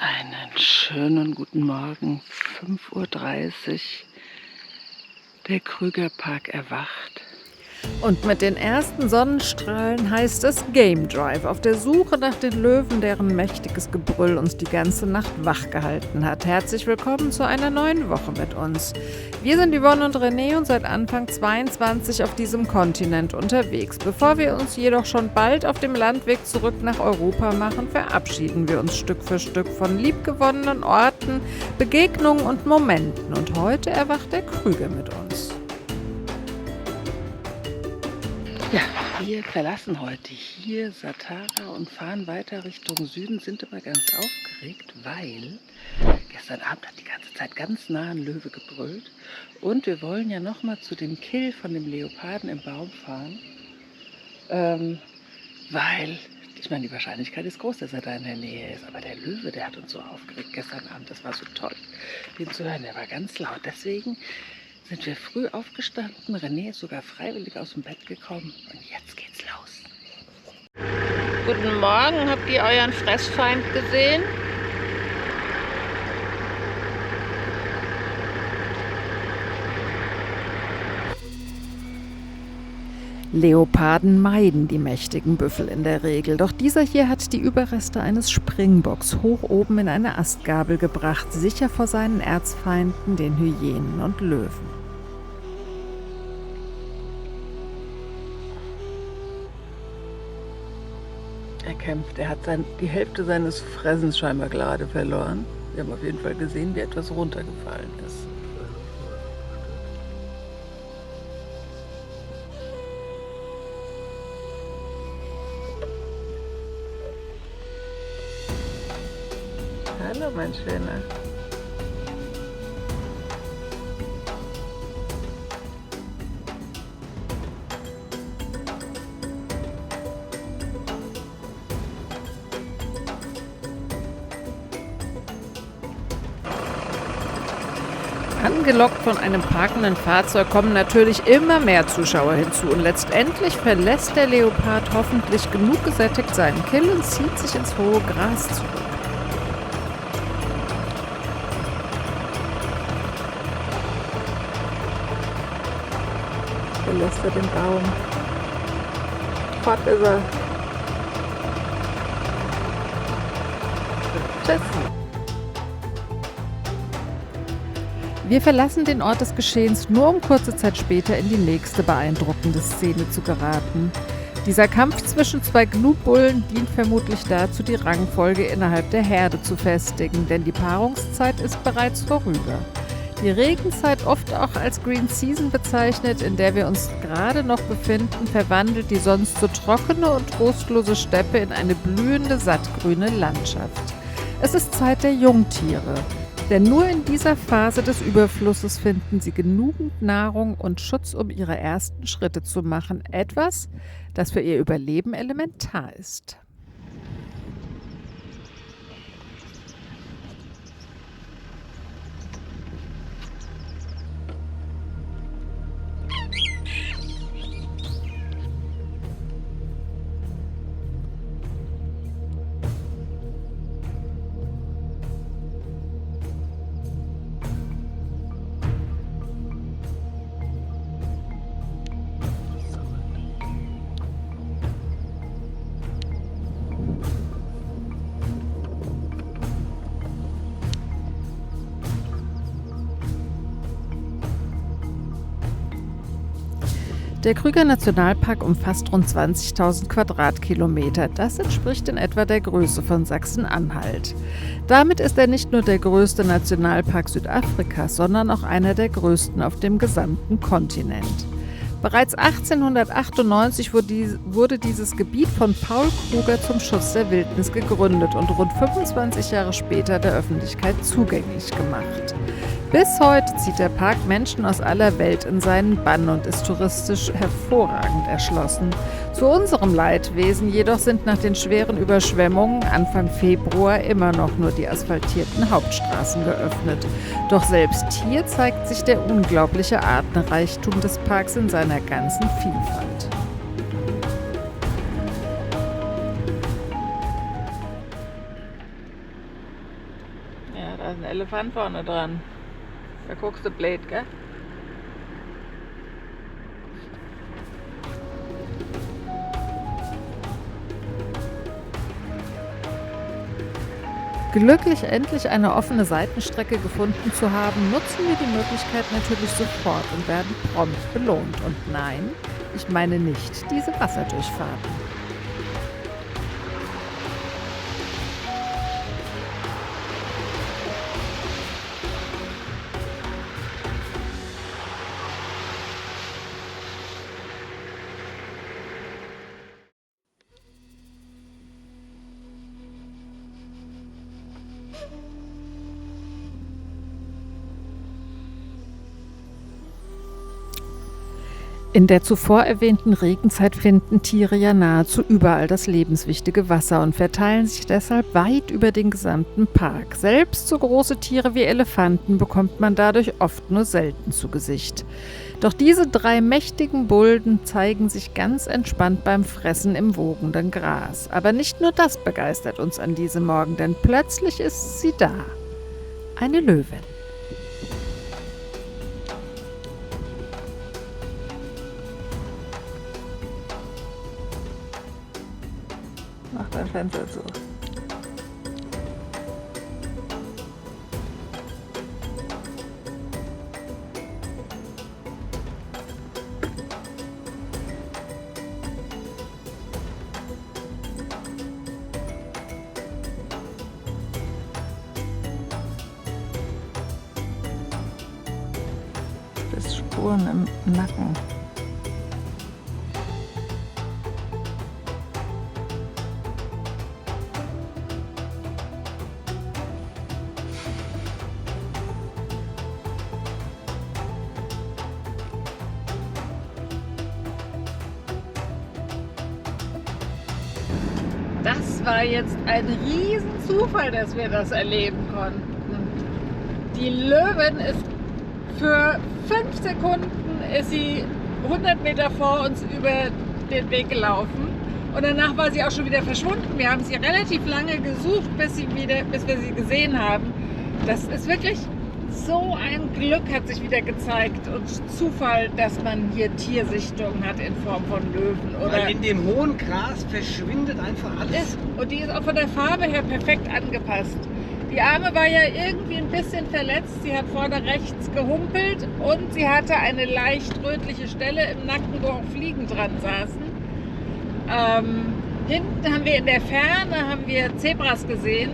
Einen schönen guten Morgen, 5:30 Uhr. Der Krügerpark erwacht. Und mit den ersten Sonnenstrahlen heißt es Game Drive auf der Suche nach den Löwen, deren mächtiges Gebrüll uns die ganze Nacht wach gehalten hat. Herzlich willkommen zu einer neuen Woche mit uns. Wir sind Yvonne und René und seit Anfang 22 auf diesem Kontinent unterwegs. Bevor wir uns jedoch schon bald auf dem Landweg zurück nach Europa machen, verabschieden wir uns Stück für Stück von liebgewonnenen Orten, Begegnungen und Momenten. Und heute erwacht der Krüger mit uns. Ja, wir verlassen heute hier Satara und fahren weiter Richtung Süden, sind aber ganz aufgeregt, weil gestern Abend hat die ganze Zeit ganz nah ein Löwe gebrüllt und wir wollen ja nochmal zu dem Kill von dem Leoparden im Baum fahren, weil, ich meine, die Wahrscheinlichkeit ist groß, dass er da in der Nähe ist, aber der Löwe, der hat uns so aufgeregt gestern Abend, das war so toll, den zu hören, der war ganz laut, deswegen sind wir früh aufgestanden. René ist sogar freiwillig aus dem Bett gekommen. Und jetzt geht's los. Guten Morgen, habt ihr euren Fressfeind gesehen? Leoparden meiden die mächtigen Büffel in der Regel, doch dieser hier hat die Überreste eines Springbocks hoch oben in eine Astgabel gebracht, sicher vor seinen Erzfeinden, den Hyänen und Löwen. Er kämpft, er hat die Hälfte seines Fressens scheinbar gerade verloren. Wir haben auf jeden Fall gesehen, wie etwas runtergefallen ist. Hallo, mein Schöner. Angelockt von einem parkenden Fahrzeug kommen natürlich immer mehr Zuschauer hinzu und letztendlich verlässt der Leopard hoffentlich genug gesättigt seinen Kill und zieht sich ins hohe Gras zurück. Verlässt er den Baum. Fort ist er. Tschüss. Wir verlassen den Ort des Geschehens nur um kurze Zeit später in die nächste beeindruckende Szene zu geraten. Dieser Kampf zwischen zwei Gnu-Bullen dient vermutlich dazu, die Rangfolge innerhalb der Herde zu festigen, denn die Paarungszeit ist bereits vorüber. Die Regenzeit, oft auch als Green Season bezeichnet, in der wir uns gerade noch befinden, verwandelt die sonst so trockene und trostlose Steppe in eine blühende, sattgrüne Landschaft. Es ist Zeit der Jungtiere. Denn nur in dieser Phase des Überflusses finden sie genügend Nahrung und Schutz, um ihre ersten Schritte zu machen. Etwas, das für ihr Überleben elementar ist. Der Krüger Nationalpark umfasst rund 20.000 Quadratkilometer. Das entspricht in etwa der Größe von Sachsen-Anhalt. Damit ist er nicht nur der größte Nationalpark Südafrikas, sondern auch einer der größten auf dem gesamten Kontinent. Bereits 1898 wurde dieses Gebiet von Paul Kruger zum Schutz der Wildnis gegründet und rund 25 Jahre später der Öffentlichkeit zugänglich gemacht. Bis heute zieht der Park Menschen aus aller Welt in seinen Bann und ist touristisch hervorragend erschlossen. Zu unserem Leidwesen jedoch sind nach den schweren Überschwemmungen Anfang Februar immer noch nur die asphaltierten Hauptstraßen geöffnet. Doch selbst hier zeigt sich der unglaubliche Artenreichtum des Parks in seiner ganzen Vielfalt. Ja, da ist ein Elefant vorne dran. Da guckst du blöd, gell? Glücklich, endlich eine offene Seitenstrecke gefunden zu haben, nutzen wir die Möglichkeit natürlich sofort und werden prompt belohnt. Und nein, ich meine nicht diese Wasserdurchfahrten. In der zuvor erwähnten Regenzeit finden Tiere ja nahezu überall das lebenswichtige Wasser und verteilen sich deshalb weit über den gesamten Park. Selbst so große Tiere wie Elefanten bekommt man dadurch oft nur selten zu Gesicht. Doch diese 3 mächtigen Bulden zeigen sich ganz entspannt beim Fressen im wogenden Gras. Aber nicht nur das begeistert uns an diesem Morgen, denn plötzlich ist sie da. Eine Löwin. Mach dein Fenster zu. Das Spuren im Nacken. Das war jetzt ein Riesenzufall, dass wir das erleben konnten. Die Löwin ist für 5 Sekunden ist sie 100 Meter vor uns über den Weg gelaufen und danach war sie auch schon wieder verschwunden. Wir haben sie relativ lange gesucht, bis wir sie gesehen haben. Das ist wirklich so ein Glück, hat sich wieder gezeigt und Zufall, dass man hier Tiersichtungen hat in Form von Löwen. Oder weil in dem hohen Gras verschwindet einfach alles. und die ist auch von der Farbe her perfekt angepasst. Die Arme war ja irgendwie ein bisschen verletzt. Sie hat vorne rechts gehumpelt und sie hatte eine leicht rötliche Stelle im Nacken, wo auch Fliegen dran saßen. Hinten haben wir in der Ferne Zebras gesehen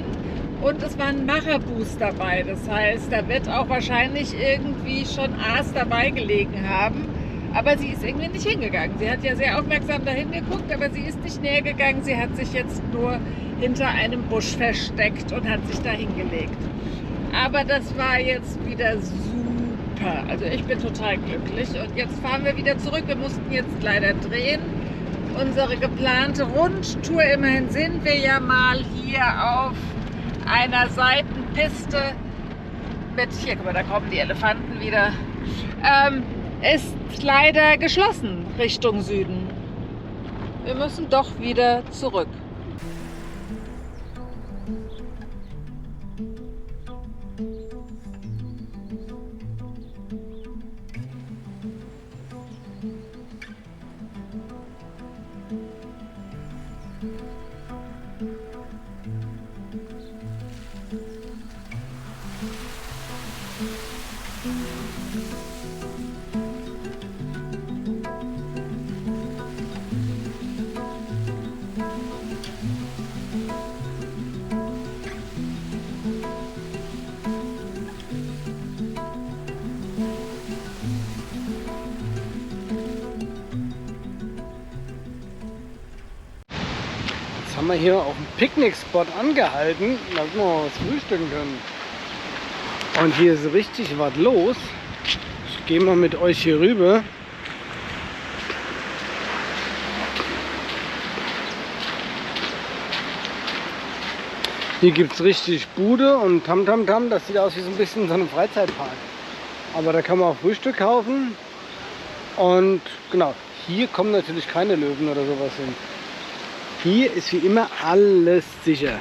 und es waren Marabus dabei. Das heißt, da wird auch wahrscheinlich irgendwie schon Aas dabei gelegen haben. Aber sie ist irgendwie nicht hingegangen. Sie hat ja sehr aufmerksam dahin geguckt, aber sie ist nicht näher gegangen. Sie hat sich jetzt nur hinter einem Busch versteckt und hat sich da hingelegt. Aber das war jetzt wieder super. Also ich bin total glücklich. Und jetzt fahren wir wieder zurück. Wir mussten jetzt leider drehen. Unsere geplante Rundtour, immerhin sind wir ja mal hier auf einer Seitenpiste mit, hier, guck mal, da kommen die Elefanten wieder, ist leider geschlossen Richtung Süden. Wir müssen doch wieder zurück. Jetzt haben wir hier auf dem Picknickspot angehalten, damit wir mal was frühstücken können. Und hier ist richtig was los. Ich gehe mal mit euch hier rüber. Hier gibt es richtig Bude und Tamtamtam. Das sieht aus wie so ein bisschen so ein Freizeitpark. Aber da kann man auch Frühstück kaufen. Und genau, hier kommen natürlich keine Löwen oder sowas hin. Hier ist wie immer alles sicher.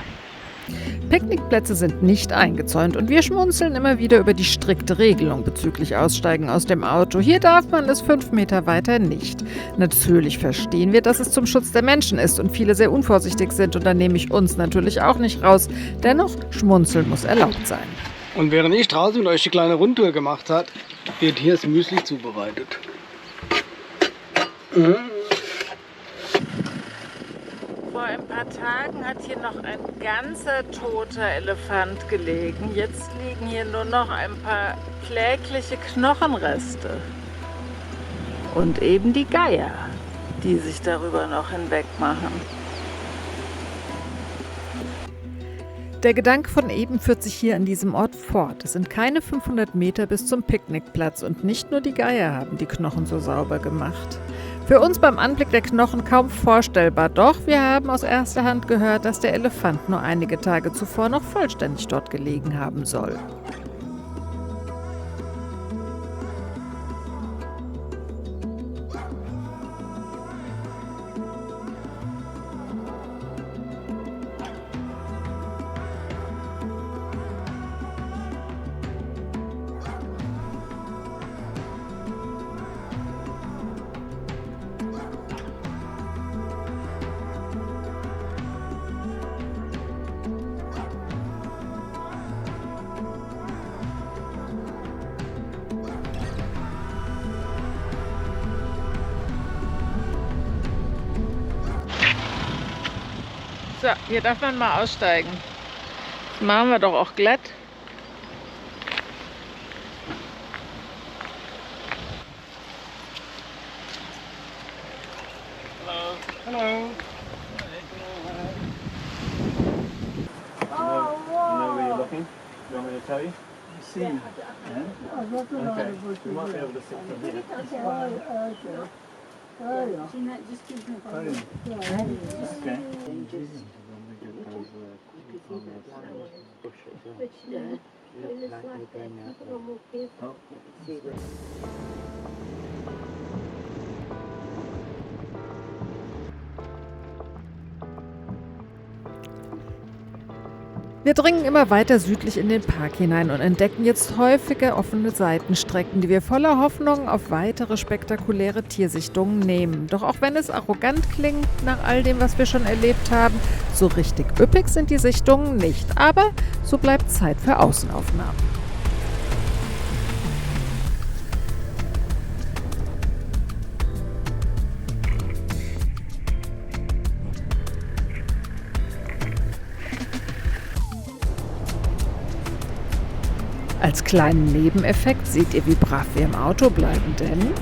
Picknickplätze sind nicht eingezäunt und wir schmunzeln immer wieder über die strikte Regelung bezüglich Aussteigen aus dem Auto. Hier darf man es 5 Meter weiter nicht. Natürlich verstehen wir, dass es zum Schutz der Menschen ist und viele sehr unvorsichtig sind und da nehme ich uns natürlich auch nicht raus. Dennoch, schmunzeln muss erlaubt sein. Und während ich draußen mit euch die kleine Rundtour gemacht habe, wird hier das Müsli zubereitet. Vor ein paar Tagen hat hier noch ein ganzer toter Elefant gelegen. Jetzt liegen hier nur noch ein paar klägliche Knochenreste. Und eben die Geier, die sich darüber noch hinweg machen. Der Gedanke von eben führt sich hier an diesem Ort fort. Es sind keine 500 Meter bis zum Picknickplatz und nicht nur die Geier haben die Knochen so sauber gemacht. Für uns beim Anblick der Knochen kaum vorstellbar, doch wir haben aus erster Hand gehört, dass der Elefant nur einige Tage zuvor noch vollständig dort gelegen haben soll. So, hier darf man mal aussteigen. Das machen wir doch auch glatt. Hello. You know where you're looking? Do you want me to tell you? See. Yeah? Okay. You might be able to sit from here. Okay. Wir dringen immer weiter südlich in den Park hinein und entdecken jetzt häufige offene Seitenstrecken, die wir voller Hoffnung auf weitere spektakuläre Tiersichtungen nehmen. Doch auch wenn es arrogant klingt nach all dem, was wir schon erlebt haben, so richtig üppig sind die Sichtungen nicht. Aber so bleibt Zeit für Außenaufnahmen. Als kleinen Nebeneffekt seht ihr, wie brav wir im Auto bleiben, denn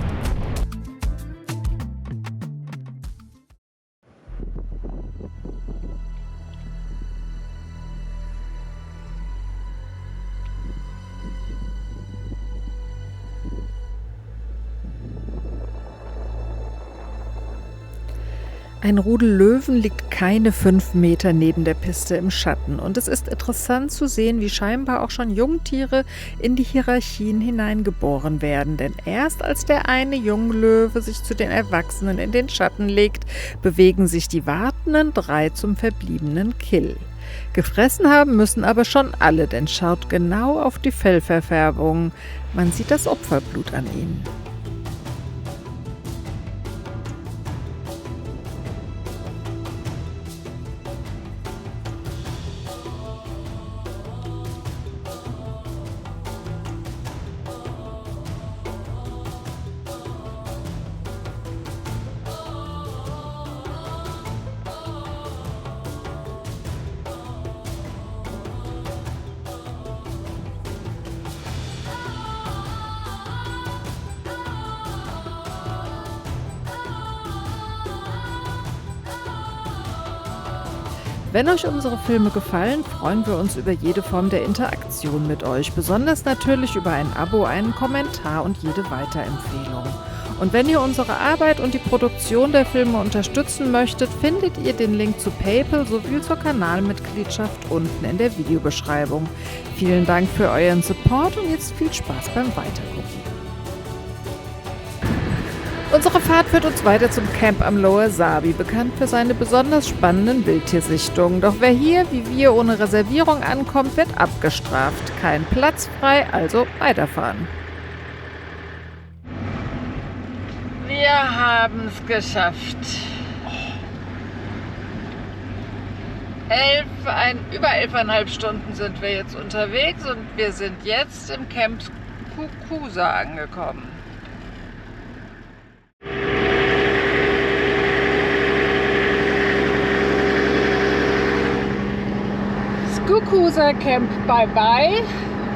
ein Rudel Löwen liegt keine 5 Meter neben der Piste im Schatten. Und es ist interessant zu sehen, wie scheinbar auch schon Jungtiere in die Hierarchien hineingeboren werden. Denn erst als der eine Junglöwe sich zu den Erwachsenen in den Schatten legt, bewegen sich die wartenden 3 zum verbliebenen Kill. Gefressen haben müssen aber schon alle, denn schaut genau auf die Fellverfärbung. Man sieht das Opferblut an ihnen. Wenn euch unsere Filme gefallen, freuen wir uns über jede Form der Interaktion mit euch. Besonders natürlich über ein Abo, einen Kommentar und jede Weiterempfehlung. Und wenn ihr unsere Arbeit und die Produktion der Filme unterstützen möchtet, findet ihr den Link zu PayPal sowie zur Kanalmitgliedschaft unten in der Videobeschreibung. Vielen Dank für euren Support und jetzt viel Spaß beim Weitergucken. Unsere Fahrt führt uns weiter zum Camp am Lower Sabi, bekannt für seine besonders spannenden Wildtiersichtungen. Doch wer hier wie wir ohne Reservierung ankommt, wird abgestraft. Kein Platz frei, also weiterfahren. Wir haben es geschafft. Über 11,5 Stunden sind wir jetzt unterwegs und wir sind jetzt im Camp Skukuza angekommen. Skukuza Camp, bye bye.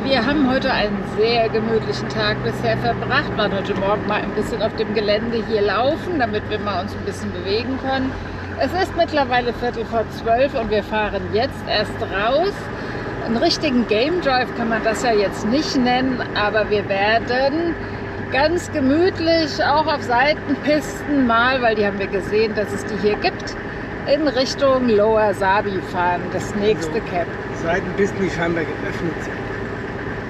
Wir haben heute einen sehr gemütlichen Tag bisher verbracht. Wir waren heute Morgen mal ein bisschen auf dem Gelände hier laufen, damit wir mal uns ein bisschen bewegen können. Es ist mittlerweile 11:45 und wir fahren jetzt erst raus. Einen richtigen Game Drive kann man das ja jetzt nicht nennen, aber wir werden ganz gemütlich auch auf Seitenpisten mal, weil die haben wir gesehen, dass es die hier gibt, in Richtung Lower Sabi fahren, das nächste Camp. Seitenpisten, die scheinbar geöffnet sind.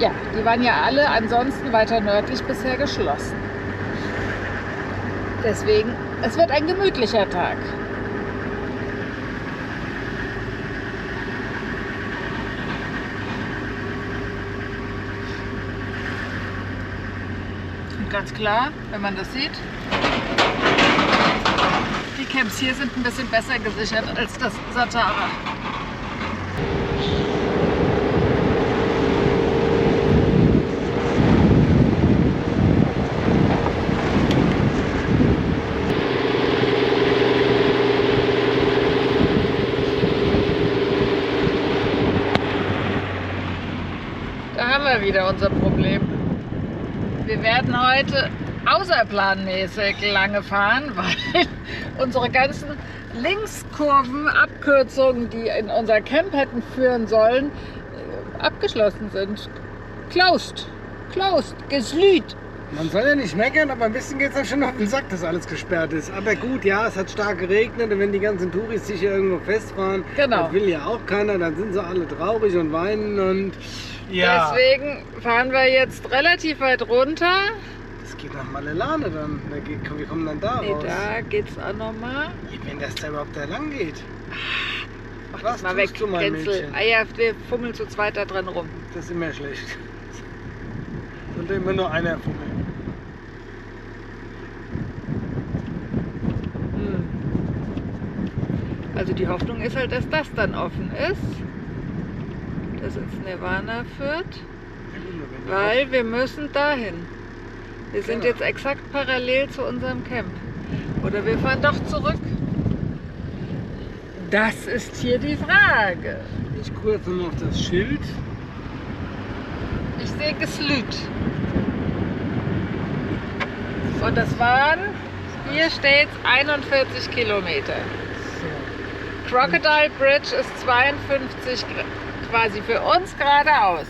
Ja, die waren ja alle ansonsten weiter nördlich bisher geschlossen. Deswegen, es wird ein gemütlicher Tag. Und ganz klar, wenn man das sieht, die Camps hier sind ein bisschen besser gesichert als das Satara. Wieder unser Problem. Wir werden heute außerplanmäßig lange fahren, weil unsere ganzen Linkskurven, Abkürzungen, die in unser Camp hätten führen sollen, abgeschlossen sind. Closed, geslüht. Man soll ja nicht meckern, aber ein bisschen geht es dann schon auf den Sack, dass alles gesperrt ist. Aber gut, ja, es hat stark geregnet und wenn die ganzen Touris sich hier irgendwo festfahren, genau. Das will ja auch keiner, dann sind sie alle traurig und weinen und ja. Deswegen fahren wir jetzt relativ weit runter. Das geht nach Malelane dann. Wir kommen dann da raus. Da geht's auch nochmal. Wenn das da überhaupt da lang geht. Mach Was das mal tust weg, du, mein Gänzel. Mädchen? Ah ja, wir fummeln zu zweit da drin rum. Das ist immer schlecht. Sollte immer nur einer fummeln. Also die Hoffnung ist halt, dass das dann offen ist, das ins Nirvana führt, weil wir müssen dahin. Wir sind jetzt exakt parallel zu unserem Camp. Oder wir fahren doch zurück. Das ist hier die Frage. Ich gucke jetzt noch auf das Schild. Ich sehe geslüht. Und das waren, hier steht 41 Kilometer. Crocodile Bridge ist 52 quasi für uns geradeaus.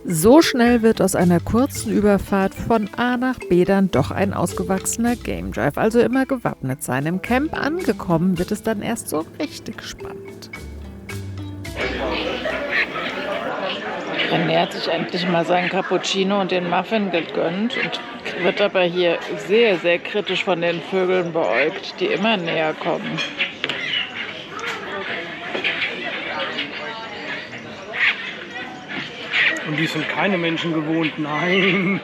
So schnell wird aus einer kurzen Überfahrt von A nach B dann doch ein ausgewachsener Game Drive, also immer gewappnet sein. Im Camp angekommen wird es dann erst so richtig spannend. Er nähert sich endlich mal seinen Cappuccino und den Muffin gegönnt und wird aber hier sehr, sehr kritisch von den Vögeln beäugt, die immer näher kommen. Und die sind keine Menschen gewohnt, nein.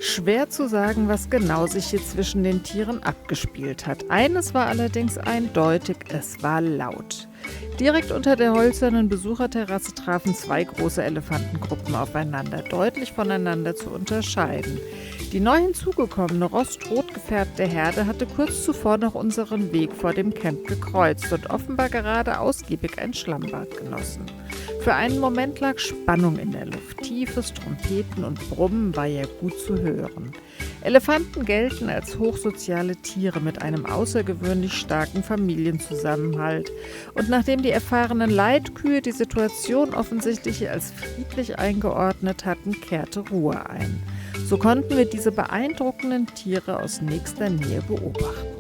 Schwer zu sagen, was genau sich hier zwischen den Tieren abgespielt hat. Eines war allerdings eindeutig, es war laut. Direkt unter der hölzernen Besucherterrasse trafen 2 große Elefantengruppen aufeinander, deutlich voneinander zu unterscheiden. Die neu hinzugekommene rostrot gefärbte Herde hatte kurz zuvor noch unseren Weg vor dem Camp gekreuzt und offenbar gerade ausgiebig ein Schlammbad genossen. Für einen Moment lag Spannung in der Luft. Tiefes Trompeten und Brummen war ja gut zu hören. Elefanten gelten als hochsoziale Tiere mit einem außergewöhnlich starken Familienzusammenhalt. Und nachdem die erfahrenen Leitkühe die Situation offensichtlich als friedlich eingeordnet hatten, kehrte Ruhe ein. So konnten wir diese beeindruckenden Tiere aus nächster Nähe beobachten.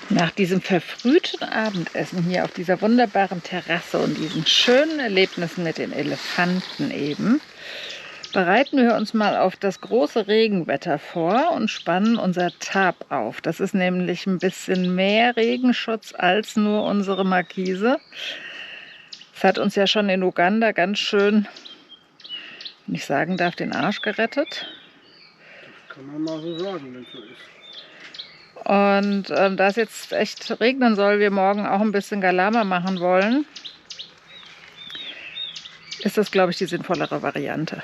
Nach diesem verfrühten Abendessen hier auf dieser wunderbaren Terrasse und diesen schönen Erlebnissen mit den Elefanten eben, bereiten wir uns mal auf das große Regenwetter vor und spannen unser Tarp auf. Das ist nämlich ein bisschen mehr Regenschutz als nur unsere Markise. Das hat uns ja schon in Uganda ganz schön, wenn ich sagen darf, den Arsch gerettet. Das kann man mal so sagen, wenn es so ist. Und da es jetzt echt regnen soll, wir morgen auch ein bisschen Galama machen wollen, ist das, glaube ich, die sinnvollere Variante.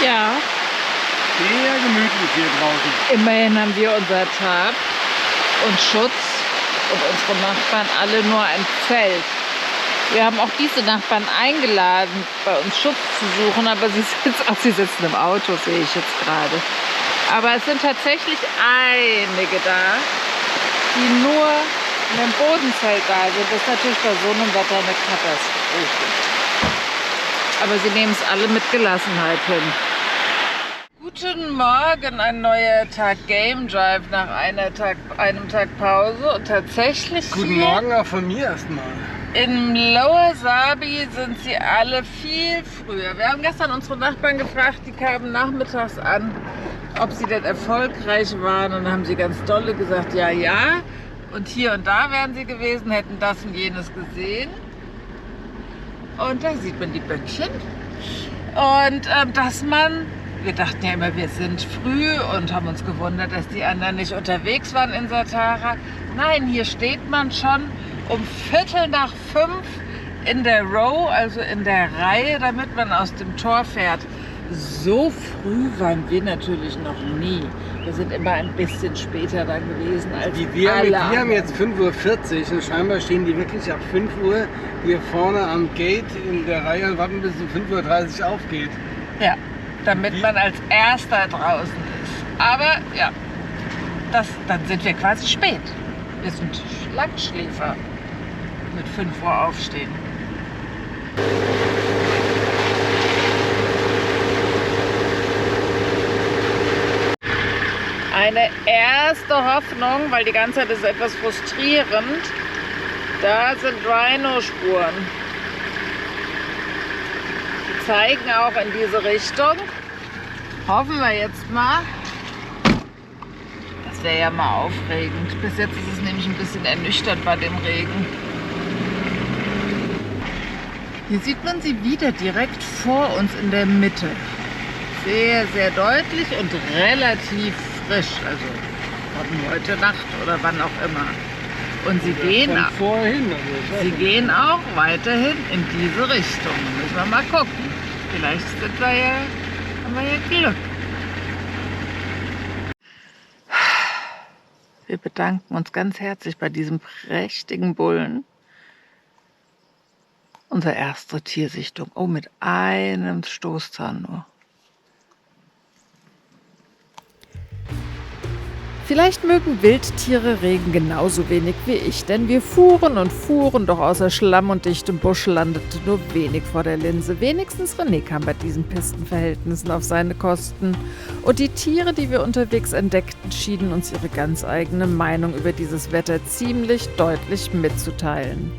Ja, Sehr gemütlich hier draußen. immerhin haben wir unser Tarp und Schutz und unsere Nachbarn alle nur ein Zelt. Wir haben auch diese Nachbarn eingeladen, bei uns Schutz zu suchen, aber sie sitzen im Auto, sehe ich jetzt gerade. Aber es sind tatsächlich einige da, die nur in einem Bodenzelt da sind. Das ist natürlich bei so einem Wetter eine Katastrophe. Aber sie nehmen es alle mit Gelassenheit hin. Guten Morgen, ein neuer Tag Game Drive nach einem Tag Pause. Und tatsächlich Guten hier Morgen auch von mir erstmal. in Lower Sabi sind sie alle viel früher. Wir haben gestern unsere Nachbarn gefragt, die kamen nachmittags an, ob sie denn erfolgreich waren. Und dann haben sie ganz dolle gesagt, ja, ja. Und hier und da wären sie gewesen, hätten das und jenes gesehen. Und da sieht man die Böckchen. Und wir dachten ja immer, wir sind früh und haben uns gewundert, dass die anderen nicht unterwegs waren in Satara. Nein, hier steht man schon um 4:45 in der Row, also in der Reihe, damit man aus dem Tor fährt. So früh waren wir natürlich noch nie. Wir sind immer ein bisschen später dann gewesen als Wir alle haben anderen. jetzt 5:40 Uhr und scheinbar stehen die wirklich ab 5 Uhr hier vorne am Gate in der Reihe und warten, bis es um 5:30 Uhr aufgeht. Ja, damit man als Erster draußen ist. Aber ja, dann sind wir quasi spät. Wir sind Langschläfer mit 5 Uhr aufstehen. Eine erste Hoffnung, weil die ganze Zeit ist es etwas frustrierend. Da sind Rhino-Spuren. Die zeigen auch in diese Richtung. Hoffen wir jetzt mal. Das wäre ja mal aufregend. Bis jetzt ist es nämlich ein bisschen ernüchternd bei dem Regen. Hier sieht man sie wieder direkt vor uns in der Mitte. Sehr, sehr deutlich und relativ frisch. Also von heute Nacht oder wann auch immer. Und sie gehen auch weiterhin in diese Richtung. Müssen wir mal gucken. Vielleicht haben wir ja Glück. Wir bedanken uns ganz herzlich bei diesem prächtigen Bullen. Unsere erste Tiersichtung. Oh, mit einem Stoßzahn nur. Vielleicht mögen Wildtiere Regen genauso wenig wie ich, denn wir fuhren und fuhren, doch außer Schlamm und dichtem Busch landete nur wenig vor der Linse. Wenigstens René kam bei diesen Pistenverhältnissen auf seine Kosten. Und die Tiere, die wir unterwegs entdeckten, schienen uns ihre ganz eigene Meinung über dieses Wetter ziemlich deutlich mitzuteilen.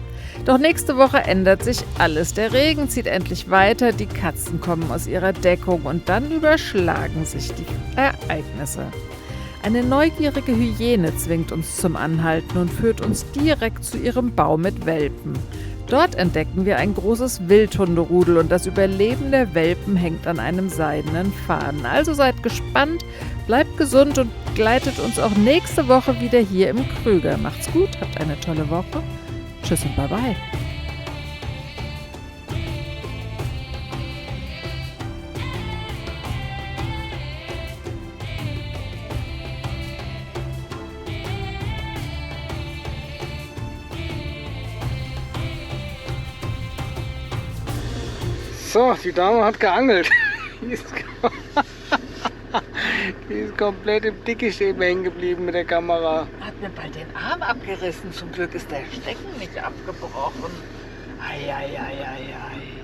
Doch nächste Woche ändert sich alles. Der Regen zieht endlich weiter, die Katzen kommen aus ihrer Deckung und dann überschlagen sich die Ereignisse. Eine neugierige Hyäne zwingt uns zum Anhalten und führt uns direkt zu ihrem Bau mit Welpen. Dort entdecken wir ein großes Wildhunderudel und das Überleben der Welpen hängt an einem seidenen Faden. Also seid gespannt, bleibt gesund und begleitet uns auch nächste Woche wieder hier im Krüger. Macht's gut, habt eine tolle Woche. Tschüss und bye-bye. So, die Dame hat geangelt. Die ist komplett im Dickicht eben hängen geblieben mit der Kamera. Hat mir bald den Arm abgerissen. Zum Glück ist der Stecken nicht abgebrochen. Ei, ei, ei, ei, ei.